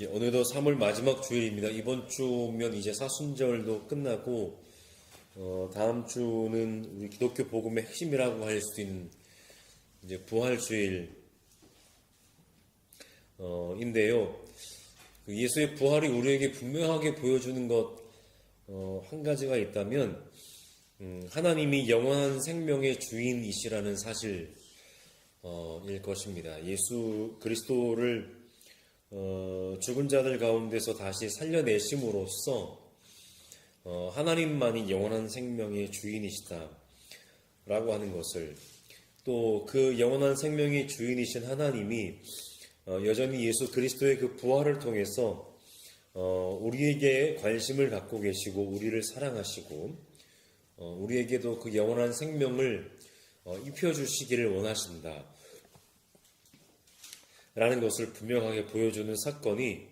어느덧 3월 마지막 주일입니다. 이번 주면 이제 사순절도 끝나고 다음 주는 우리 기독교 복음의 핵심이라고 할 수 있는 이제 부활주일 인데요. 그 예수의 부활이 우리에게 분명하게 보여주는 것 한 가지가 있다면 하나님이 영원한 생명의 주인이시라는 사실일 것입니다. 예수 그리스도를 죽은 자들 가운데서 다시 살려내심으로써 하나님만이 영원한 생명의 주인이시다 라고 하는 것을, 또 그 영원한 생명의 주인이신 하나님이 여전히 예수 그리스도의 그 부활을 통해서 우리에게 관심을 갖고 계시고 우리를 사랑하시고 우리에게도 그 영원한 생명을 입혀주시기를 원하신다 라는 것을 분명하게 보여주는 사건이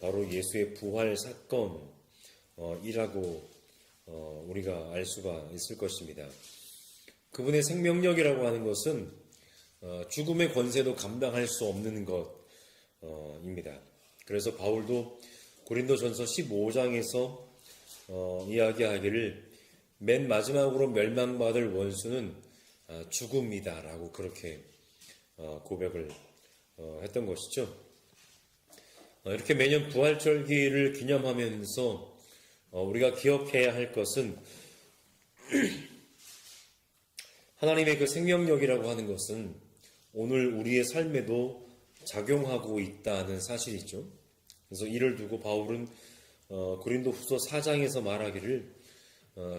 바로 예수의 부활 사건이라고 우리가 알 수가 있을 것입니다. 그분의 생명력이라고 하는 것은 죽음의 권세도 감당할 수 없는 것입니다. 그래서 바울도 고린도전서 15장에서 이야기하기를 맨 마지막으로 멸망받을 원수는 죽음이다 라고 그렇게 고백을 했던 것이죠. 이렇게 매년 부활절기를 기념하면서 우리가 기억해야 할 것은 하나님의 그 생명력이라고 하는 것은 오늘 우리의 삶에도 작용하고 있다는 사실이죠. 그래서 이를 두고 바울은 고린도후서 4장에서 말하기를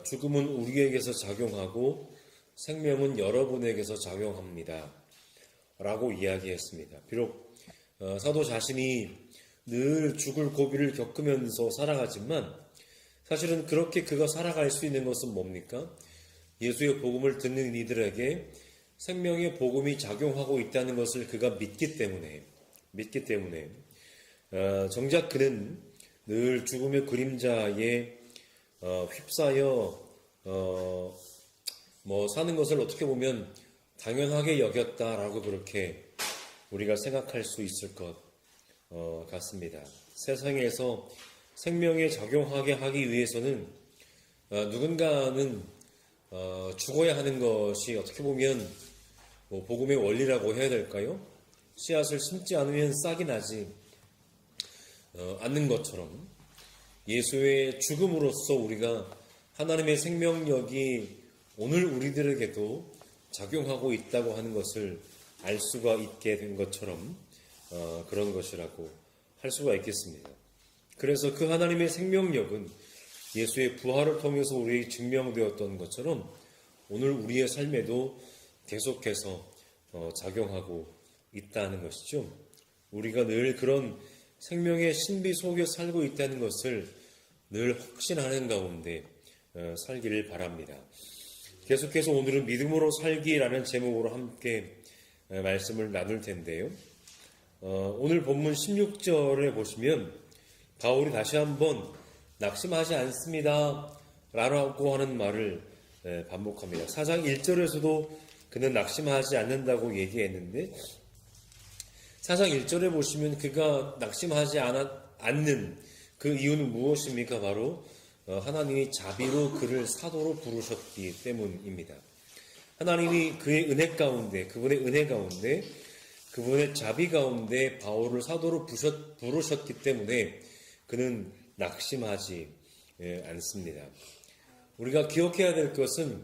죽음은 우리에게서 작용하고 생명은 여러분에게서 작용합니다 라고 이야기했습니다. 비록 사도 자신이 늘 죽을 고비를 겪으면서 살아가지만 사실은 그렇게 그가 살아갈 수 있는 것은 뭡니까? 예수의 복음을 듣는 이들에게 생명의 복음이 작용하고 있다는 것을 그가 믿기 때문에 정작 그는 늘 죽음의 그림자에 휩싸여 사는 것을 어떻게 보면 당연하게 여겼다라고 그렇게 우리가 생각할 수 있을 것 같습니다. 세상에서 생명에 작용하게 하기 위해서는 누군가는 죽어야 하는 것이 어떻게 보면 복음의 원리라고 해야 될까요? 씨앗을 심지 않으면 싹이 나지 않는 것처럼 예수의 죽음으로써 우리가 하나님의 생명력이 오늘 우리들에게도 작용하고 있다고 하는 것을 알 수가 있게 된 것처럼 그런 것이라고 할 수가 있겠습니다. 그래서 그 하나님의 생명력은 예수의 부활을 통해서 우리에게 증명되었던 것처럼 오늘 우리의 삶에도 계속해서 작용하고 있다는 것이죠. 우리가 늘 그런 생명의 신비 속에 살고 있다는 것을 늘 확신하는 가운데 살기를 바랍니다. 계속해서 오늘은 믿음으로 살기라는 제목으로 함께 말씀을 나눌 텐데요. 오늘 본문 16절에 보시면 바울이 다시 한번 낙심하지 않습니다 라고 하는 말을 반복합니다. 4장 1절에서도 그는 낙심하지 않는다고 얘기했는데 4장 1절에 보시면 그가 낙심하지 않는 그 이유는 무엇입니까? 바로 하나님이 자비로 그를 사도로 부르셨기 때문입니다. 하나님이 그의 은혜 가운데, 그분의 은혜 가운데, 그분의 자비 가운데 바울을 사도로 부르셨기 때문에 그는 낙심하지 않습니다. 우리가 기억해야 될 것은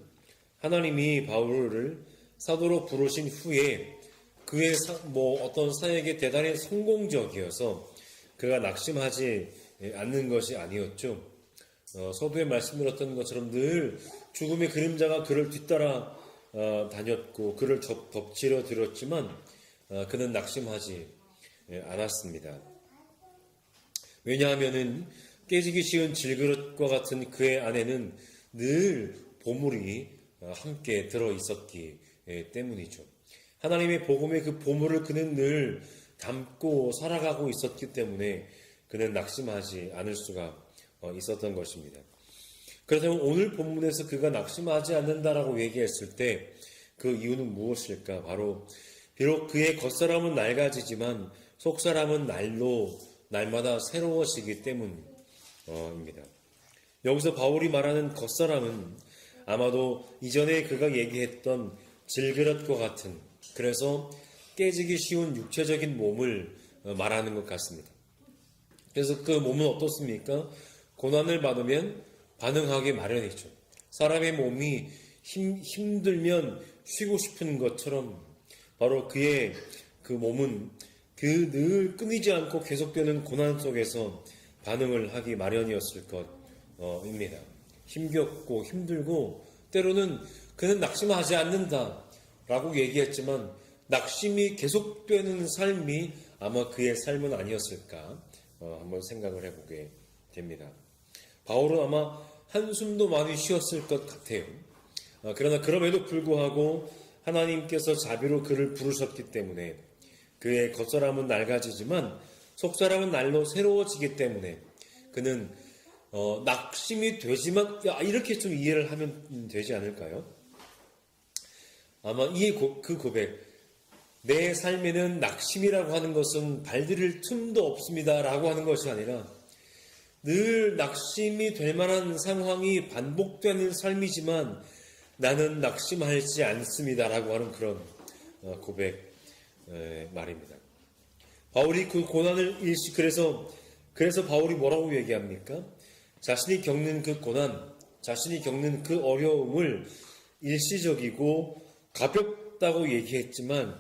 하나님이 바울을 사도로 부르신 후에 그의 어떤 사역에 대단히 성공적이어서 그가 낙심하지 않는 것이 아니었죠. 서두에 말씀드렸던 것처럼 늘 죽음의 그림자가 그를 뒤따라 다녔고 그를 덮치려 들었지만 그는 낙심하지 않았습니다. 왜냐하면은 깨지기 쉬운 질그릇과 같은 그의 안에는 늘 보물이 함께 들어 있었기 때문이죠. 하나님의 복음의 그 보물을 그는 늘 담고 살아가고 있었기 때문에 그는 낙심하지 않을 수가 있었던 것입니다. 그렇다면 오늘 본문에서 그가 낙심하지 않는다라고 얘기했을 때 그 이유는 무엇일까? 바로 비록 그의 겉사람은 낡아지지만 속사람은 날로 날마다 새로워지기 때문입니다. 여기서 바울이 말하는 겉사람은 아마도 이전에 그가 얘기했던 질그릇과 같은, 그래서 깨지기 쉬운 육체적인 몸을 말하는 것 같습니다. 그래서 그 몸은 어떻습니까? 고난을 받으면 반응하기 마련이죠. 사람의 몸이 힘들면 쉬고 싶은 것처럼 바로 그의 그 몸은 그 늘 끊이지 않고 계속되는 고난 속에서 반응을 하기 마련이었을 것입니다. 힘겹고 힘들고 때로는 그는 낙심하지 않는다라고 얘기했지만 낙심이 계속되는 삶이 아마 그의 삶은 아니었을까 한번 생각을 해보게 됩니다. 바울은 아마 한숨도 많이 쉬었을 것 같아요. 그러나 그럼에도 불구하고 하나님께서 자비로 그를 부르셨기 때문에 그의 겉사람은 낡아지지만 속사람은 날로 새로워지기 때문에 그는 낙심이 되지만 이렇게 좀 이해를 하면 되지 않을까요? 아마 그 고백, 내 삶에는 낙심이라고 하는 것은 발디딜 틈도 없습니다 라고 하는 것이 아니라 늘 낙심이 될 만한 상황이 반복되는 삶이지만 나는 낙심하지 않습니다 라고 하는 그런 고백 말입니다. 바울이 그 고난을 그래서 바울이 뭐라고 얘기합니까? 자신이 겪는 그 고난, 자신이 겪는 그 어려움을 일시적이고 가볍다고 얘기했지만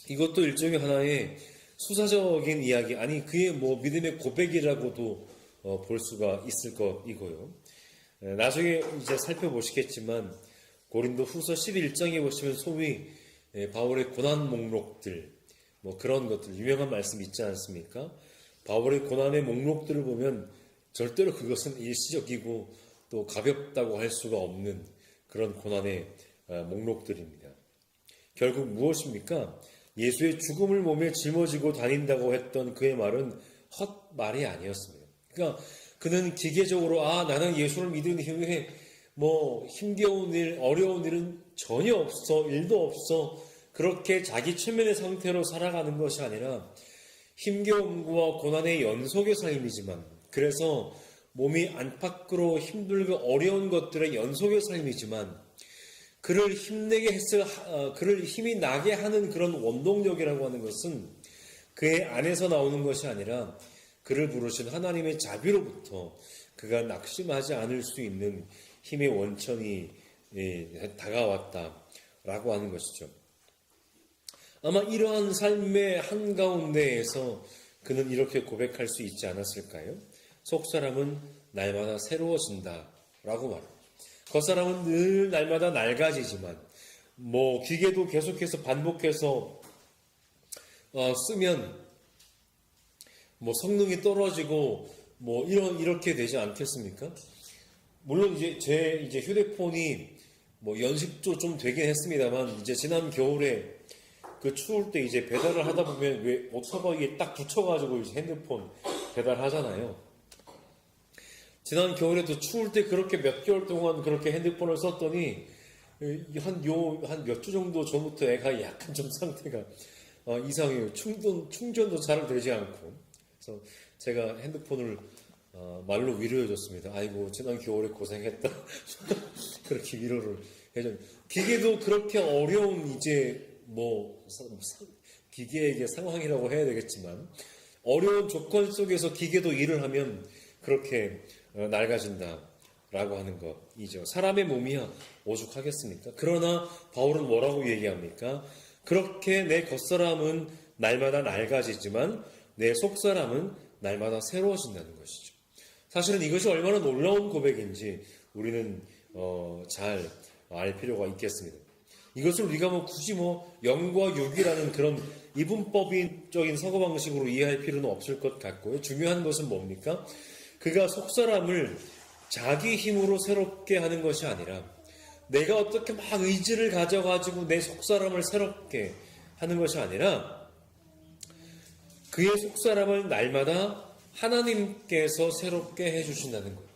이것도 일종의 하나의 수사적인 이야기, 아니 그의 믿음의 고백이라고도 볼 수가 있을 것이고요. 나중에 이제 살펴보시겠지만 고린도 후서 11장에 보시면 소위 바울의 고난 목록들 그런 것들 유명한 말씀 있지 않습니까? 바울의 고난의 목록들을 보면 절대로 그것은 일시적이고 또 가볍다고 할 수가 없는 그런 고난의 목록들입니다. 결국 무엇입니까? 예수의 죽음을 몸에 짊어지고 다닌다고 했던 그의 말은 헛말이 아니었습니다. 그러니까 그는 기계적으로 나는 예수를 믿은 이후에 힘겨운 일, 어려운 일은 전혀 없어, 일도 없어 그렇게 자기 최면의 상태로 살아가는 것이 아니라 힘겨움과 고난의 연속의 삶이지만 그래서 몸이 안팎으로 힘들고 어려운 것들의 연속의 삶이지만 그를 힘이 나게 하는 그런 원동력이라고 하는 것은 그의 안에서 나오는 것이 아니라 그를 부르신 하나님의 자비로부터 그가 낙심하지 않을 수 있는 힘의 원천이 다가왔다라고 하는 것이죠. 아마 이러한 삶의 한가운데에서 그는 이렇게 고백할 수 있지 않았을까요? 속사람은 날마다 새로워진다라고 말합니다. 겉사람은 늘 날마다 낡아지지만 기계도 계속해서 반복해서 쓰면 성능이 떨어지고 이렇게 되지 않겠습니까? 물론 제 휴대폰이 연식도 좀 되긴 했습니다만 이제 지난 겨울에 그 추울 때 이제 배달을 하다 보면 왜 오토바이에 딱 붙여가지고 이제 핸드폰 배달하잖아요. 지난 겨울에도 추울 때 그렇게 몇 개월 동안 그렇게 핸드폰을 썼더니 한 몇 주 정도 전부터 애가 약간 좀 상태가 이상해요. 충전도 잘 되지 않고. 그래서 제가 핸드폰을 말로 위로해줬습니다. 아이고 지난 겨울에 고생했다. 그렇게 위로를 해줘. 기계도 그렇게 어려운 이제 기계에게 상황이라고 해야 되겠지만 어려운 조건 속에서 기계도 일을 하면 그렇게 낡아진다라고 하는 것이죠. 사람의 몸이야 오죽하겠습니까? 그러나 바울은 뭐라고 얘기합니까? 그렇게 내 겉사람은 날마다 낡아지지만 내 속사람은 날마다 새로워진다는 것이죠. 사실은 이것이 얼마나 놀라운 고백인지 우리는 잘 알 필요가 있겠습니다. 이것을 우리가 굳이 영과 육이라는 그런 이분법적인 사고방식으로 이해할 필요는 없을 것 같고요. 중요한 것은 뭡니까? 그가 속사람을 자기 힘으로 새롭게 하는 것이 아니라 내가 어떻게 의지를 가져가지고 내 속사람을 새롭게 하는 것이 아니라 그의 속사람을 날마다 하나님께서 새롭게 해주신다는 거예요.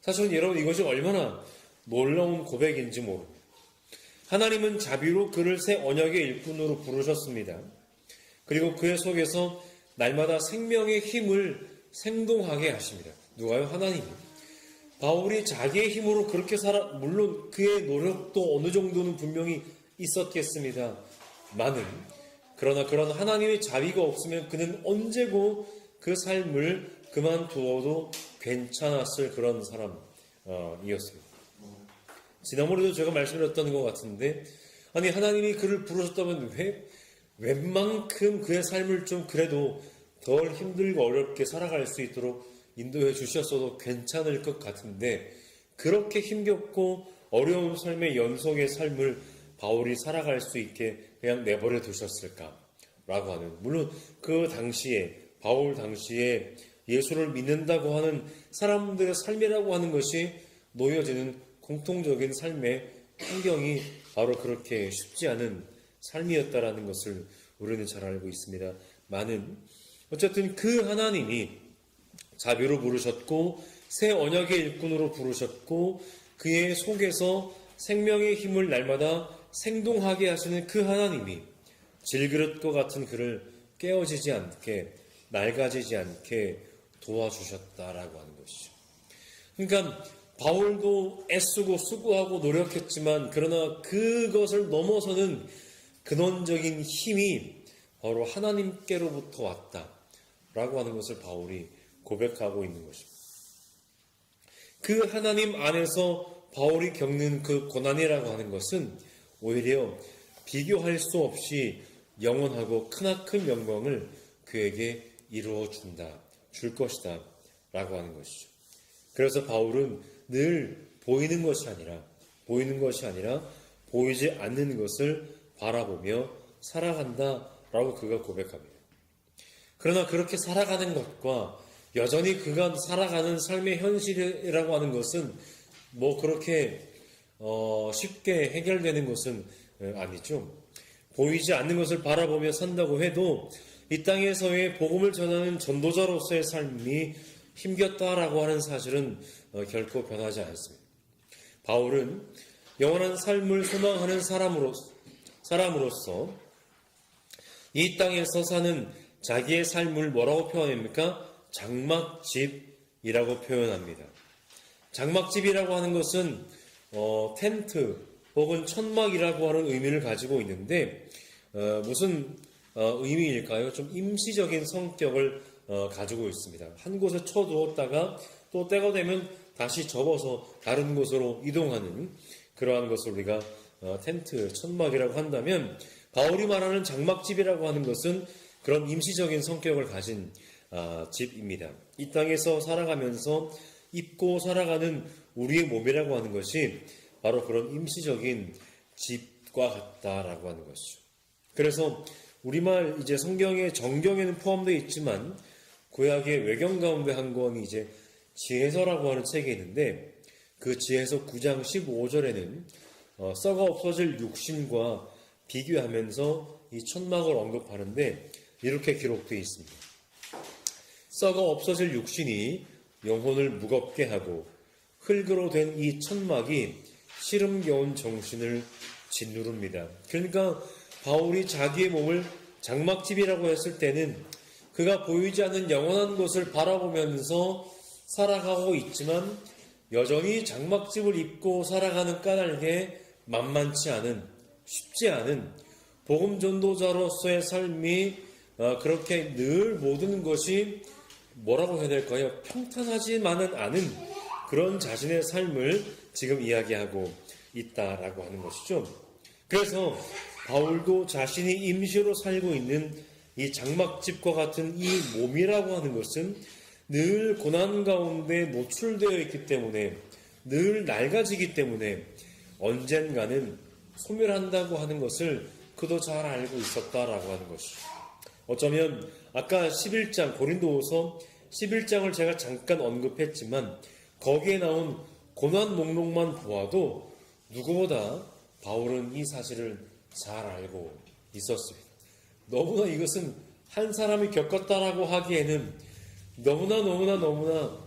사실은 여러분 이것이 얼마나 놀라운 고백인지 모릅니다. 하나님은 자비로 그를 새 언약의 일꾼으로 부르셨습니다. 그리고 그의 속에서 날마다 생명의 힘을 생동하게 하십니다. 누가요? 하나님이. 바울이 자기의 힘으로 그렇게 물론 그의 노력도 어느 정도는 분명히 있었겠습니다. 그러나 그런 하나님의 자비가 없으면 그는 언제고 그 삶을 그만두어도 괜찮았을 그런 사람이었습니다. 지난번에도 제가 말씀드렸던 것 같은데, 아니 하나님이 그를 부르셨다면 웬만큼 그의 삶을 좀 그래도 덜 힘들고 어렵게 살아갈 수 있도록 인도해 주셨어도 괜찮을 것 같은데, 그렇게 힘겹고 어려운 삶의 연속의 삶을 바울이 살아갈 수 있게 그냥 내버려 두셨을까라고 하는, 물론 그 당시에 바울 당시에 예수를 믿는다고 하는 사람들의 삶이라고 하는 것이 놓여지는 공통적인 삶의 환경이 바로 그렇게 쉽지 않은 삶이었다라는 것을 우리는 잘 알고 있습니다. 어쨌든 그 하나님이 자비로 부르셨고 새 언약의 일꾼으로 부르셨고 그의 속에서 생명의 힘을 날마다 생동하게 하시는 그 하나님이 질그릇과 같은 그를 깨어지지 않게, 낡아지지 않게 도와주셨다라고 하는 것이죠. 그러니까 바울도 애쓰고 수고하고 노력했지만, 그러나 그것을 넘어서는 근원적인 힘이 바로 하나님께로부터 왔다라고 하는 것을 바울이 고백하고 있는 것입니다. 그 하나님 안에서 바울이 겪는 그 고난이라고 하는 것은 오히려 비교할 수 없이 영원하고 크나큰 영광을 그에게 이루어 줄 것이다 라고 하는 것이죠. 그래서 바울은 늘 보이는 것이 아니라 보이지 않는 것을 바라보며 살아간다 라고 그가 고백합니다. 그러나 그렇게 살아가는 것과 여전히 그가 살아가는 삶의 현실이라고 하는 것은 그렇게 쉽게 해결되는 것은 아니죠. 보이지 않는 것을 바라보며 산다고 해도 이 땅에서의 복음을 전하는 전도자로서의 삶이 힘겹다라고 하는 사실은 결코 변하지 않습니다. 바울은 영원한 삶을 소망하는 사람으로서 이 땅에서 사는 자기의 삶을 뭐라고 표현합니까? 장막집이라고 표현합니다. 장막집이라고 하는 것은 텐트 혹은 천막이라고 하는 의미를 가지고 있는데, 무슨 의미일까요? 좀 임시적인 성격을 가지고 있습니다. 한 곳에 쳐두었다가 또 때가 되면 다시 접어서 다른 곳으로 이동하는 그러한 것을 우리가 텐트, 천막이라고 한다면, 바울이 말하는 장막집이라고 하는 것은 그런 임시적인 성격을 가진 집입니다. 이 땅에서 살아가면서 입고 살아가는 우리의 몸이라고 하는 것이 바로 그런 임시적인 집과 같다라고 하는 것이죠. 그래서 우리말 이제 성경의 정경에는 포함되어 있지만 구약의 외경 가운데 한 권이 이제 지혜서라고 하는 책이 있는데, 그 지혜서 9장 15절에는 썩어 없어질 육신과 비교하면서 이 천막을 언급하는데 이렇게 기록되어 있습니다. 썩어 없어질 육신이 영혼을 무겁게 하고 흙으로 된 이 천막이 시름겨운 정신을 짓누릅니다. 그러니까 바울이 자기의 몸을 장막집이라고 했을 때는 그가 보이지 않는 영원한 것을 바라보면서 살아가고 있지만 여전히 장막집을 입고 살아가는 까닭에 만만치 않은, 쉽지 않은 복음 전도자로서의 삶이 그렇게 늘 모든 것이 뭐라고 해야 될까요? 평탄하지만은 않은 그런 자신의 삶을 지금 이야기하고 있다라고 하는 것이죠. 그래서 바울도 자신이 임시로 살고 있는 이 장막집과 같은 이 몸이라고 하는 것은 늘 고난 가운데 노출되어 있기 때문에, 늘 낡아지기 때문에 언젠가는 소멸한다고 하는 것을 그도 잘 알고 있었다라고 하는 것이죠. 어쩌면 아까 11장 고린도후서 11장을 제가 잠깐 언급했지만 거기에 나온 고난 목록만 보아도 누구보다 바울은 이 사실을 잘 알고 있었습니다. 너무나 이것은 한 사람이 겪었다라고 하기에는 너무나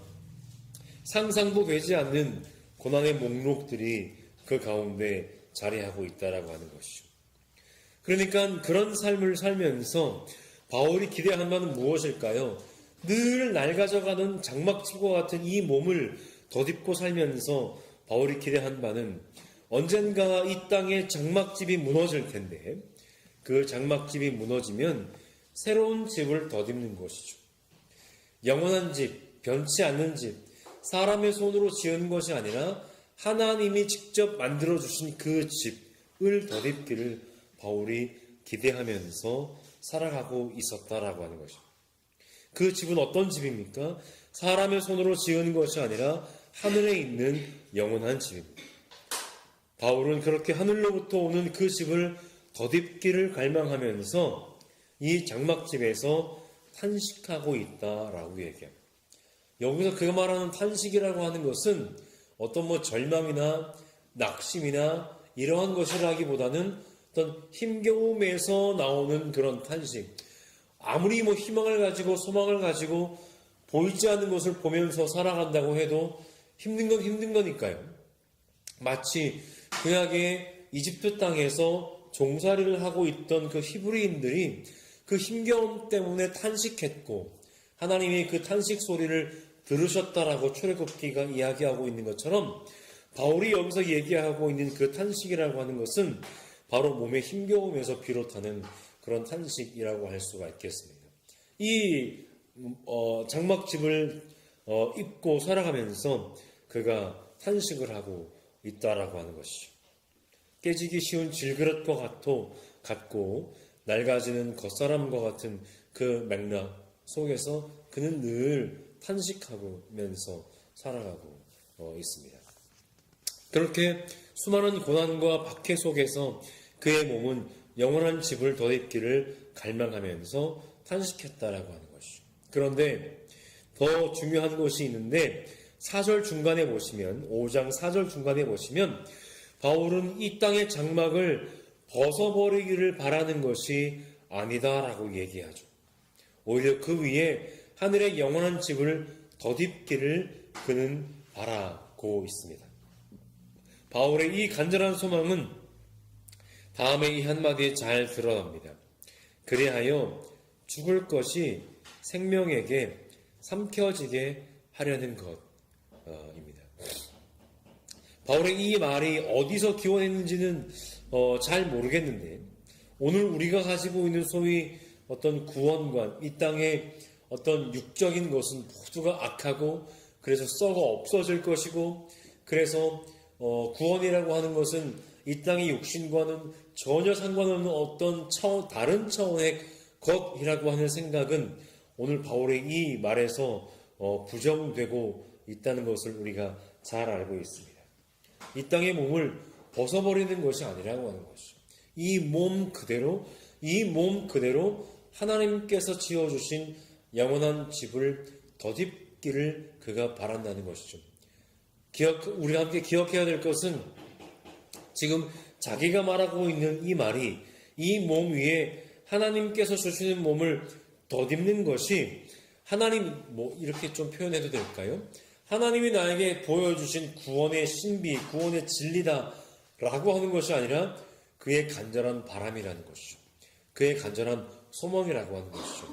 상상도 되지 않는 고난의 목록들이 그 가운데 자리하고 있다라고 하는 것이죠. 그러니까 그런 삶을 살면서 바울이 기대한 바는 무엇일까요? 늘 낡아져가는 장막집과 같은 이 몸을 덧입고 살면서 바울이 기대한 바는 언젠가 이 땅에 장막집이 무너질 텐데 그 장막집이 무너지면 새로운 집을 덧입는 것이죠. 영원한 집, 변치 않는 집, 사람의 손으로 지은 것이 아니라 하나님이 직접 만들어주신 그 집을 덧입기를 바울이 기대하면서 살아가고 있었다라고 하는 것입니다. 그 집은 어떤 집입니까? 사람의 손으로 지은 것이 아니라 하늘에 있는 영원한 집입니다. 바울은 그렇게 하늘로부터 오는 그 집을 덧입기를 갈망하면서 이 장막집에서 탄식하고 있다라고 얘기합니다. 여기서 그가 말하는 탄식이라고 하는 것은 어떤 절망이나 낙심이나 이러한 것이라기보다는 어떤 힘겨움에서 나오는 그런 탄식. 아무리 희망을 가지고 소망을 가지고 보이지 않는 것을 보면서 살아간다고 해도 힘든 건 힘든 거니까요. 마치 구약의 이집트 땅에서 종살이를 하고 있던 그 히브리인들이 그 힘겨움 때문에 탄식했고 하나님이 그 탄식 소리를 들으셨다라고 출애굽기가 이야기하고 있는 것처럼 바울이 여기서 얘기하고 있는 그 탄식이라고 하는 것은 바로 몸의 힘겨움에서 비롯하는 그런 탄식이라고 할 수가 있겠습니다. 이 장막집을 입고 살아가면서 그가 탄식을 하고 있다라고 하는 것이죠. 깨지기 쉬운 질그릇과 같고 낡아지는 겉사람과 같은 그 맥락 속에서 그는 늘 탄식하면서 살아가고 있습니다. 그렇게 수많은 고난과 박해 속에서 그의 몸은 영원한 집을 덧입기를 갈망하면서 탄식했다라고 하는 것이죠. 그런데 더 중요한 것이 있는데 4절 중간에 보시면 5장 4절 중간에 보시면 바울은 이 땅의 장막을 벗어버리기를 바라는 것이 아니다라고 얘기하죠. 오히려 그 위에 하늘의 영원한 집을 덧입기를 그는 바라고 있습니다. 바울의 이 간절한 소망은 다음에 이 한마디에 잘 드러납니다. 그리하여 죽을 것이 생명에게 삼켜지게 하려는 것입니다. 바울의 이 말이 어디서 기원했는지는 잘 모르겠는데 오늘 우리가 가지고 있는 소위 어떤 구원관, 이 땅의 어떤 육적인 것은 모두가 악하고 그래서 썩어 없어질 것이고 그래서 구원이라고 하는 것은 이 땅의 육신과는 전혀 상관없는 어떤 다른 차원의 것이라고 하는 생각은 오늘 바울의 이 말에서 부정되고 있다는 것을 우리가 잘 알고 있습니다. 이 땅의 몸을 벗어버리는 것이 아니라고 하는 것이죠. 이 몸 그대로 하나님께서 지어주신 영원한 집을 덧입기를 그가 바란다는 것이죠. 우리가 함께 기억해야 될 것은 지금 자기가 말하고 있는 이 말이 이 몸 위에 하나님께서 주시는 몸을 덧입는 것이 하나님 이렇게 좀 표현해도 될까요? 하나님이 나에게 보여주신 구원의 신비, 구원의 진리다라고 하는 것이 아니라 그의 간절한 바람이라는 것이죠. 그의 간절한 소망이라고 하는 것이죠.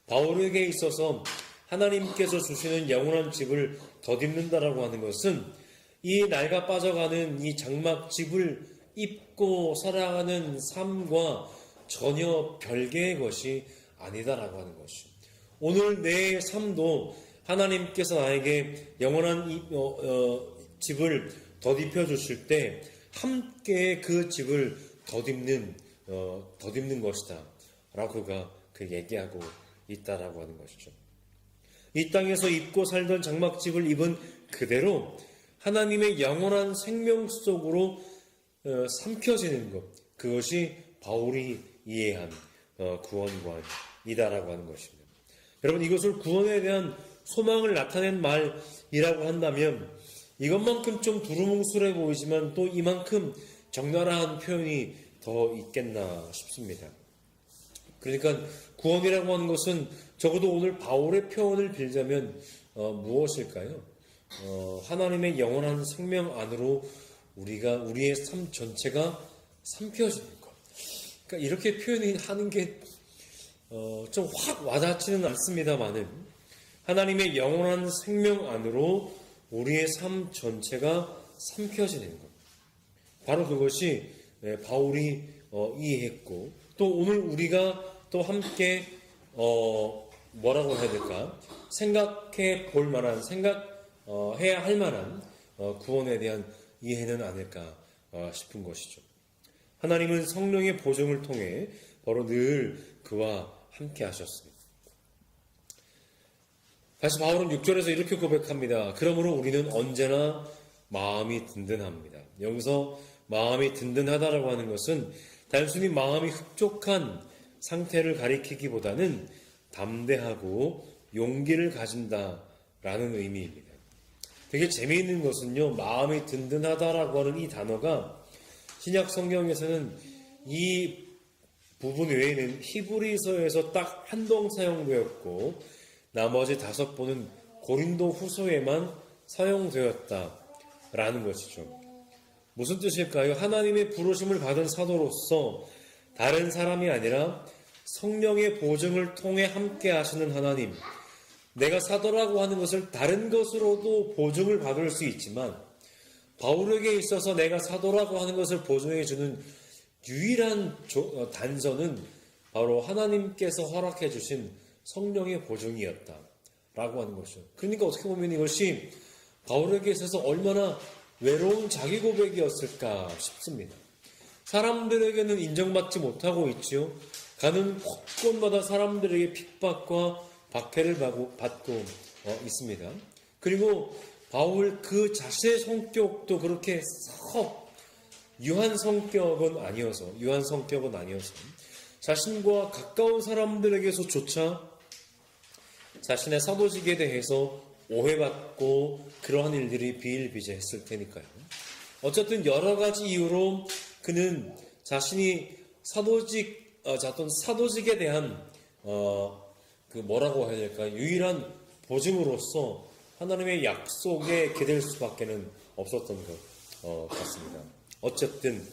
바울에게 있어서 하나님께서 주시는 영원한 집을 덧입는다라고 하는 것은 이 낡아 빠져가는 이 장막집을 입고 살아가는 삶과 전혀 별개의 것이 아니다라고 하는 것이죠. 오늘 내 삶도 하나님께서 나에게 영원한 집을 덧입혀 주실 때 함께 그 집을 덧입는 것이다 라고 그가 얘기하고 있다라고 하는 것이죠. 이 땅에서 입고 살던 장막집을 입은 그대로 하나님의 영원한 생명 속으로 삼켜지는 것, 그것이 바울이 이해한 구원관이다라고 하는 것입니다. 여러분, 이것을 구원에 대한 소망을 나타낸 말이라고 한다면 이것만큼 좀 두루뭉술해 보이지만 또 이만큼 적나라한 표현이 더 있겠나 싶습니다. 그러니까 구원이라고 하는 것은 적어도 오늘 바울의 표현을 빌자면 무엇일까요? 하나님의 영원한 생명 안으로 우리의 삶 전체가 삼켜지는 것. 그러니까 이렇게 표현하는 게 좀 확 와닿지는 않습니다만은 하나님의 영원한 생명 안으로 우리의 삶 전체가 삼켜지는 것. 바로 그것이 바울이 이해했고 또 오늘 우리가 또 함께 뭐라고 해야 될까? 생각해 볼 만한 해야 할 만한 구원에 대한 이해는 아닐까 싶은 것이죠. 하나님은 성령의 보증을 통해 바로 늘 그와 함께 하셨습니다. 다시 바울은 6절에서 이렇게 고백합니다. 그러므로 우리는 언제나 마음이 든든합니다. 여기서 마음이 든든하다라고 하는 것은 단순히 마음이 흡족한 상태를 가리키기보다는 담대하고 용기를 가진다라는 의미입니다. 되게 재미있는 것은요, 마음이 든든하다라고 하는 이 단어가 신약 성경에서는 이 부분 외에는 히브리서에서 딱 한 번 사용되었고 나머지 5번은 고린도 후서에만 사용되었다라는 것이죠. 무슨 뜻일까요? 하나님의 부르심을 받은 사도로서 다른 사람이 아니라 성령의 보증을 통해 함께 하시는 하나님, 내가 사도라고 하는 것을 다른 것으로도 보증을 받을 수 있지만 바울에게 있어서 내가 사도라고 하는 것을 보증해 주는 유일한 단서는 바로 하나님께서 허락해 주신 성령의 보증이었다라고 하는 것이죠. 그러니까 어떻게 보면 이것이 바울에게 있어서 얼마나 외로운 자기 고백이었을까 싶습니다. 사람들에게는 인정받지 못하고 있지요. 가는 곳곳마다 사람들에게 핍박과 박해를 받고 있습니다. 그리고 바울 그 자신의 성격도 그렇게 썩 유한 성격은 아니어서 자신과 가까운 사람들에게서조차 자신의 사도직에 대해서 오해받고 그러한 일들이 비일비재했을 테니까요. 어쨌든 여러 가지 이유로 그는 자신이 사도직에 대한 뭐라고 해야 될까, 유일한 보증으로서 하나님의 약속에 기댈 수밖에는 없었던 것 같습니다. 어쨌든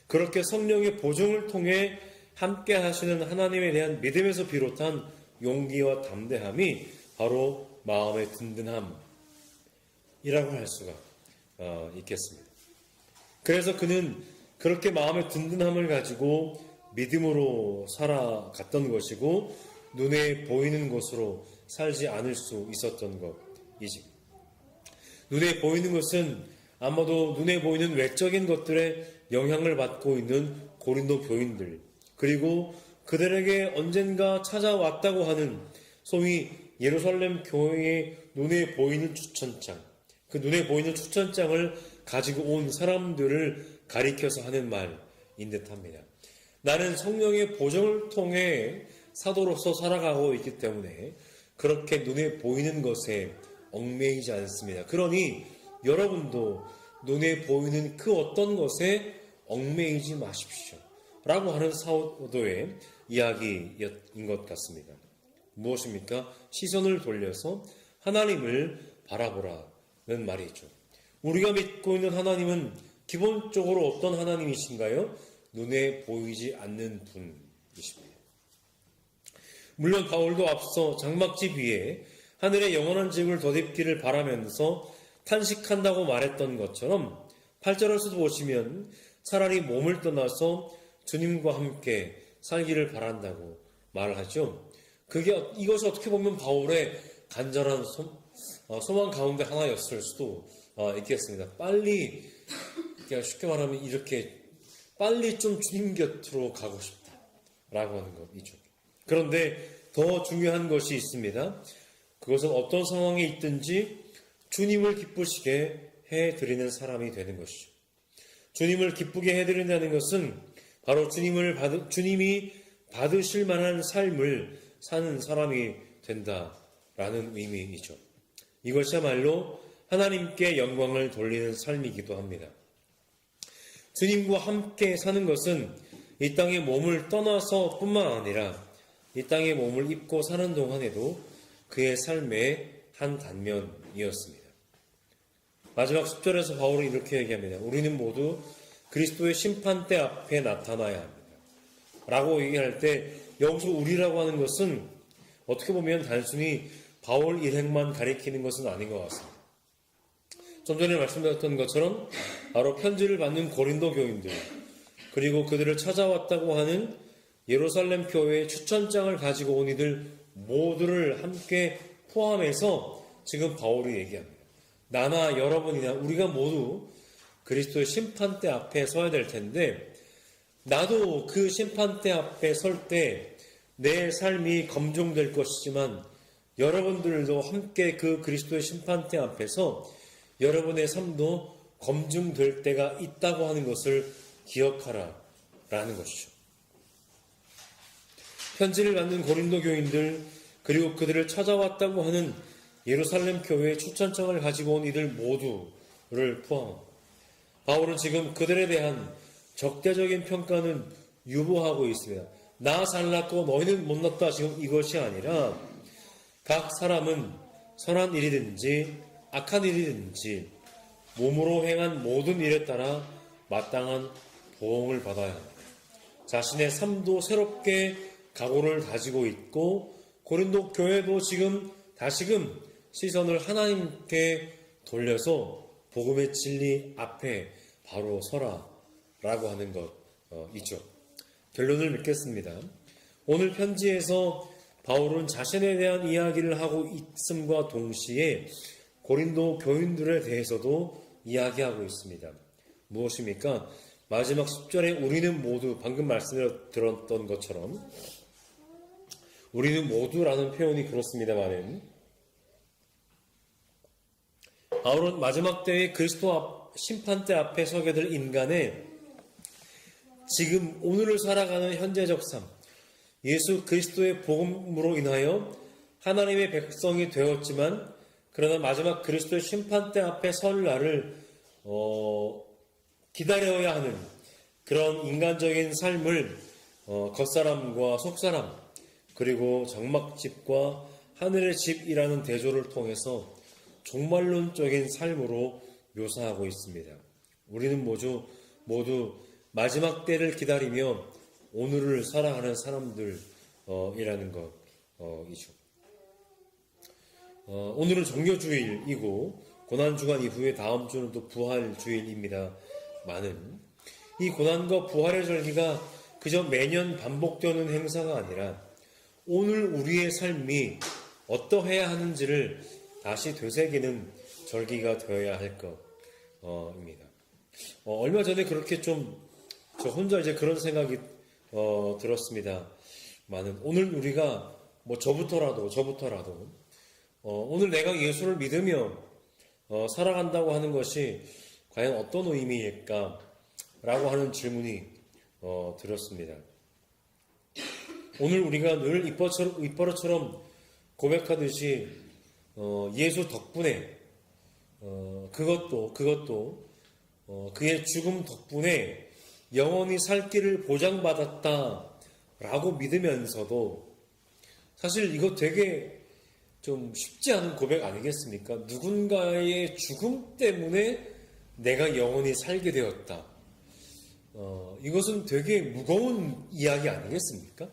그렇게 성령의 보증을 통해 함께 하시는 하나님에 대한 믿음에서 비롯한 용기와 담대함이 바로 마음의 든든함이라고 할 수가 있겠습니다. 그래서 그는 그렇게 마음의 든든함을 가지고 믿음으로 살아갔던 것이고 눈에 보이는 것으로 살지 않을 수 있었던 것이지. 눈에 보이는 것은 아마도 눈에 보이는 외적인 것들에 영향을 받고 있는 고린도 교인들, 그리고 그들에게 언젠가 찾아왔다고 하는 소위 예루살렘 교회의 눈에 보이는 추천장, 그 눈에 보이는 추천장을 가지고 온 사람들을 가리켜서 하는 말인 듯합니다. 나는 성령의 보증을 통해 사도로서 살아가고 있기 때문에 그렇게 눈에 보이는 것에 얽매이지 않습니다. 그러니 여러분도 눈에 보이는 그 어떤 것에 얽매이지 마십시오 라고 하는 사도의 이야기인 것 같습니다. 무엇입니까? 시선을 돌려서 하나님을 바라보라는 말이죠. 우리가 믿고 있는 하나님은 기본적으로 어떤 하나님이신가요? 눈에 보이지 않는 분이십니다. 물론 바울도 앞서 장막집 위에 하늘의 영원한 집을 덧입기를 바라면서 탄식한다고 말했던 것처럼 8절에서도 보시면 차라리 몸을 떠나서 주님과 함께 살기를 바란다고 말하죠. 이것이 어떻게 보면 바울의 간절한 소망 가운데 하나였을 수도 있겠습니다. 빨리, 그냥 쉽게 말하면 이렇게 빨리 좀 주님 곁으로 가고 싶다라고 하는 것이죠. 그런데 더 중요한 것이 있습니다. 그것은 어떤 상황에 있든지 주님을 기쁘시게 해드리는 사람이 되는 것이죠. 주님을 기쁘게 해드린다는 것은 바로 주님이 받으실 만한 삶을 사는 사람이 된다라는 의미이죠. 이것이야말로 하나님께 영광을 돌리는 삶이기도 합니다. 주님과 함께 사는 것은 이 땅의 몸을 떠나서 뿐만 아니라 이 땅의 몸을 입고 사는 동안에도 그의 삶의 한 단면이었습니다. 마지막 10절에서 바울은 이렇게 얘기합니다. 우리는 모두 그리스도의 심판대 앞에 나타나야 합니다. 라고 얘기할 때 여기서 우리라고 하는 것은 어떻게 보면 단순히 바울 일행만 가리키는 것은 아닌 것 같습니다. 좀 전에 말씀드렸던 것처럼 바로 편지를 받는 고린도 교인들, 그리고 그들을 찾아왔다고 하는 예루살렘 교회의 추천장을 가지고 온 이들 모두를 함께 포함해서 지금 바울이 얘기합니다. 나나 여러분이나 우리가 모두 그리스도의 심판대 앞에 서야 될 텐데, 나도 그 심판대 앞에 설 때 내 삶이 검증될 것이지만 여러분들도 함께 그 그리스도의 심판대 앞에서 여러분의 삶도 검증될 때가 있다고 하는 것을 기억하라라는 것이죠. 편지를 받는 고린도 교인들, 그리고 그들을 찾아왔다고 하는 예루살렘 교회의 추천장을 가지고 온 이들 모두를 포함합니다. 바울은 지금 그들에 대한 적대적인 평가는 유보하고 있습니다. 나 잘났고 너희는 못났다, 지금 이것이 아니라 각 사람은 선한 일이든지 악한 일이든지 몸으로 행한 모든 일에 따라 마땅한 보응을 받아야 합니다. 자신의 삶도 새롭게 각오를 다지고 있고, 고린도 교회도 지금 다시금 시선을 하나님께 돌려서 복음의 진리 앞에 바로 서라라고 하는 것이죠. 결론을 맺겠습니다. 오늘 편지에서 바울은 자신에 대한 이야기를 하고 있음과 동시에 고린도 교인들에 대해서도 이야기하고 있습니다. 무엇입니까? 마지막 10절에 우리는 모두, 방금 말씀드렸던 것처럼 우리는 모두라는 표현이 그렇습니다만은, 바울은 마지막 때의 그리스도 심판대 앞에 서게 될 인간의 지금 오늘을 살아가는 현재적 삶, 예수 그리스도의 복음으로 인하여 하나님의 백성이 되었지만, 그러나 마지막 그리스도의 심판대 앞에 설 날을 기다려야 하는 그런 인간적인 삶을 겉사람과 속사람, 그리고 장막집과 하늘의 집이라는 대조를 통해서 종말론적인 삶으로 묘사하고 있습니다. 우리는 모두 마지막 때를 기다리며 오늘을 살아가는 사람들이라는 것이죠. 오늘은 정교주일이고 고난주간 이후에 다음 주는 또 부활주일입니다만은, 이 고난과 부활의 절기가 그저 매년 반복되는 행사가 아니라 오늘 우리의 삶이 어떠해야 하는지를 다시 되새기는 절기가 되어야 할 것입니다. 얼마 전에 그렇게 저 혼자 이제 그런 생각이 들었습니다. 오늘 우리가 저부터라도 오늘 내가 예수를 믿으며 살아간다고 하는 것이 과연 어떤 의미일까? 라고 하는 질문이 들었습니다. 오늘 우리가 늘 입버릇처럼 고백하듯이 예수 덕분에 그것도 그의 죽음 덕분에 영원히 살 길을 보장받았다라고 믿으면서도, 사실 이거 되게 좀 쉽지 않은 고백 아니겠습니까? 누군가의 죽음 때문에 내가 영원히 살게 되었다. 이것은 되게 무거운 이야기 아니겠습니까?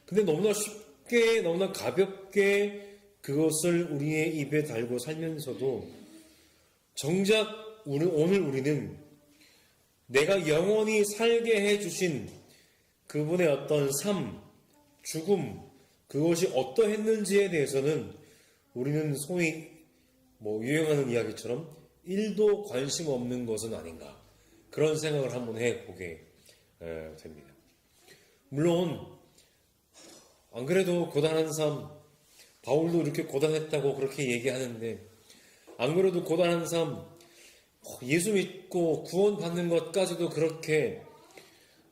근데 너무나 쉽게, 너무나 가볍게 그것을 우리의 입에 달고 살면서도 정작 오늘 우리는 내가 영원히 살게 해주신 그분의 어떤 삶, 죽음, 그것이 어떠했는지에 대해서는 우리는 소위 유행하는 이야기처럼 1도 관심 없는 것은 아닌가, 그런 생각을 한번 해보게 됩니다. 물론 안 그래도 고단한 삶, 바울도 이렇게 고단했다고 그렇게 얘기하는데, 안 그래도 고단한 삶, 예수 믿고 구원받는 것까지도 그렇게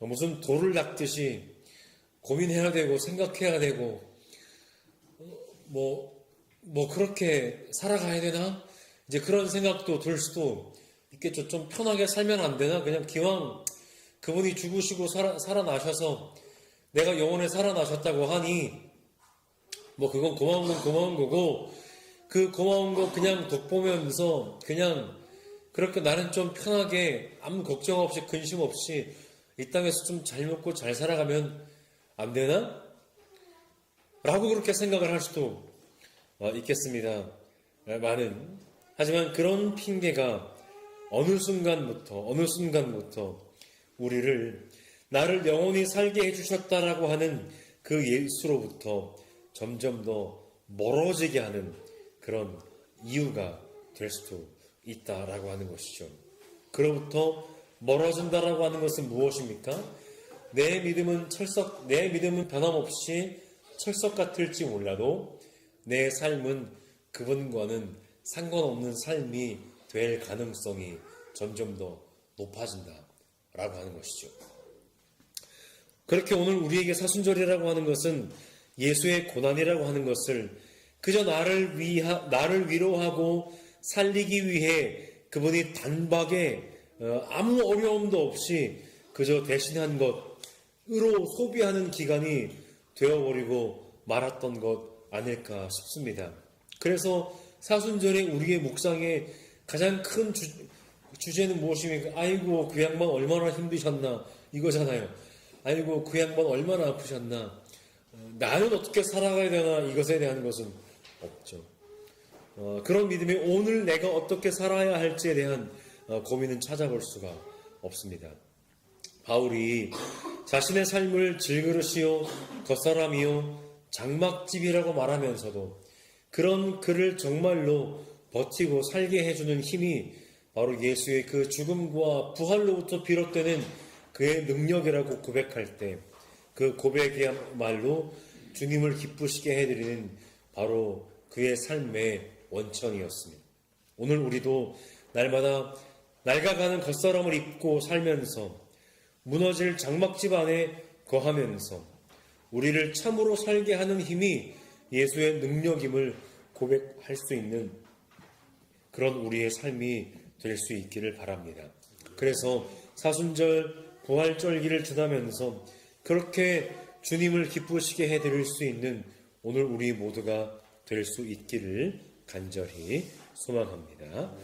무슨 돌을 닦듯이 고민해야 되고 생각해야 되고 그렇게 살아가야 되나? 이제 그런 생각도 들 수도 있겠죠. 좀 편하게 살면 안 되나? 그냥 기왕 그분이 죽으시고 살아나셔서 내가 영원에 살아나셨다고 하니 그건 고마운 건 고마운 거고, 그 고마운 거 그냥 돋보면서 그냥 그렇게 나는 좀 편하게 아무 걱정 없이 근심 없이 이 땅에서 좀 잘 먹고 잘 살아가면 안 되나? 라고 그렇게 생각을 할 수도 있겠습니다. 하지만 그런 핑계가 어느 순간부터 우리를 나를 영원히 살게 해주셨다라고 하는 그 예수로부터 점점 더 멀어지게 하는 그런 이유가 될 수도 있다라고 하는 것이죠. 그로부터 멀어진다라고 하는 것은 무엇입니까? 내 믿음은 변함없이 철석 같을지 몰라도 내 삶은 그분과는 상관없는 삶이 될 가능성이 점점 더 높아진다라고 하는 것이죠. 그렇게 오늘 우리에게 사순절이라고 하는 것은 예수의 고난이라고 하는 것을 그저 나를 위로하고 살리기 위해 그분이 단박에 아무 어려움도 없이 그저 대신한 것으로 소비하는 기간이 되어버리고 말았던 것 아닐까 싶습니다. 그래서 사순절에 우리의 묵상의 가장 큰 주제는 무엇입니까? 아이고 그 양반 얼마나 힘드셨나 이거잖아요. 아이고 그 양반 얼마나 아프셨나, 나는 어떻게 살아가야 되나, 이것에 대한 것은 없죠. 그런 믿음이 오늘 내가 어떻게 살아야 할지에 대한 고민은 찾아볼 수가 없습니다. 바울이 자신의 삶을 질그릇이요 겉사람이요 장막집이라고 말하면서도 그런 그를 정말로 버티고 살게 해주는 힘이 바로 예수의 그 죽음과 부활로부터 비롯되는 그의 능력이라고 고백할 때 그 고백이야말로 주님을 기쁘시게 해드리는 바로 그의 삶의 원천이었습니다. 오늘 우리도 날마다 낡아가는 겉사람을 입고 살면서 무너질 장막집 안에 거하면서 우리를 참으로 살게 하는 힘이 예수의 능력임을 고백할 수 있는 그런 우리의 삶이 될 수 있기를 바랍니다. 그래서 사순절 부활절기를 지나면서 그렇게 주님을 기쁘시게 해드릴 수 있는 오늘 우리 모두가 될 수 있기를 간절히 소망합니다.